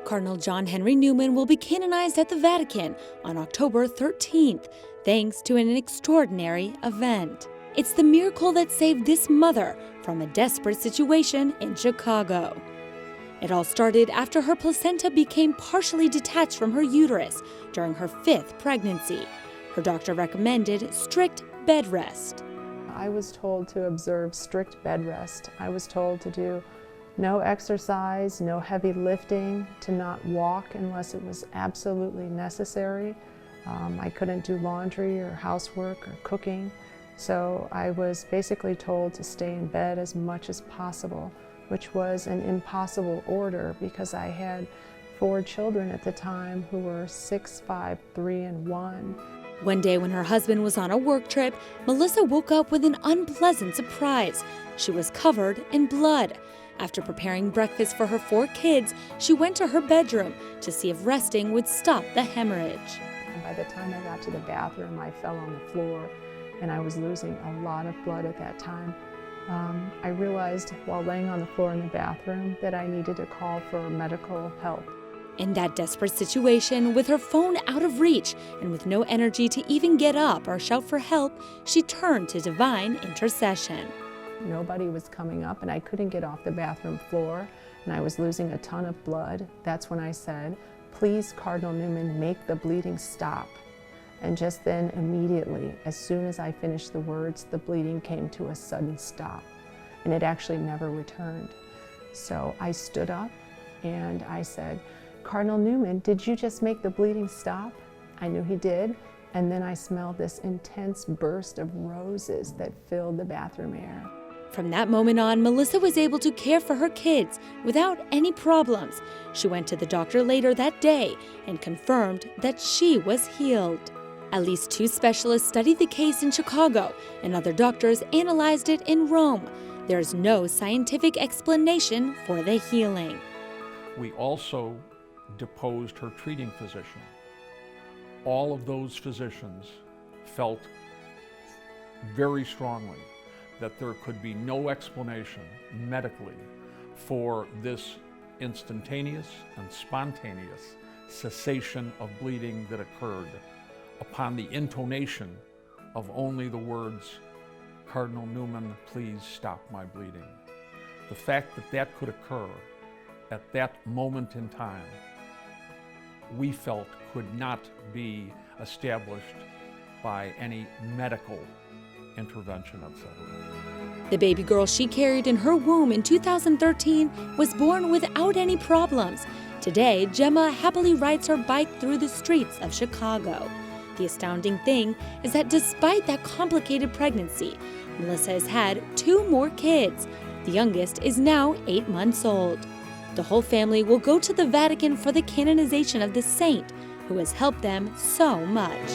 Cardinal John Henry Newman will be canonized at the Vatican on October 13th, thanks to an extraordinary event. It's the miracle that saved this mother from a desperate situation in Chicago. It all started after her placenta became partially detached from her uterus during her 5th pregnancy. Her doctor recommended strict bed rest. I was told to observe strict bed rest. I was told to do no exercise, no heavy lifting, to not walk unless it was absolutely necessary. I couldn't do laundry or housework or cooking, so I was basically told to stay in bed as much as possible, which was an impossible order because I had 4 children at the time who were 6, 5, 3, and 1. One day when her husband was on a work trip, Melissa woke up with an unpleasant surprise. She was covered in blood. After preparing breakfast for her 4 kids, she went to her bedroom to see if resting would stop the hemorrhage. And by the time I got to the bathroom, I fell on the floor and I was losing a lot of blood at that time. I realized while laying on the floor in the bathroom that I needed to call for medical help. In that desperate situation, with her phone out of reach and with no energy to even get up or shout for help, she turned to divine intercession. Nobody was coming up and I couldn't get off the bathroom floor and I was losing a ton of blood. That's when I said, "Please, Cardinal Newman, make the bleeding stop." And just then, immediately, as soon as I finished the words, the bleeding came to a sudden stop and it actually never returned. So I stood up and I said, "Cardinal Newman, did you just make the bleeding stop?" I knew he did. And then I smelled this intense burst of roses that filled the bathroom air. From that moment on, Melissa was able to care for her kids without any problems. She went to the doctor later that day and confirmed that she was healed. At least 2 specialists studied the case in Chicago, and other doctors analyzed it in Rome. There is no scientific explanation for the healing. We also deposed her treating physician. All of those physicians felt very strongly that there could be no explanation medically for this instantaneous and spontaneous cessation of bleeding that occurred upon the intonation of only the words, "Cardinal Newman, please stop my bleeding." The fact that that could occur at that moment in time, we felt could not be established by any medical intervention, etc. The baby girl she carried in her womb in 2013 was born without any problems. Today, Gemma happily rides her bike through the streets of Chicago. The astounding thing is that despite that complicated pregnancy, Melissa has had 2 more kids. The youngest is now 8 months old. The whole family will go to the Vatican for the canonization of the saint who has helped them so much.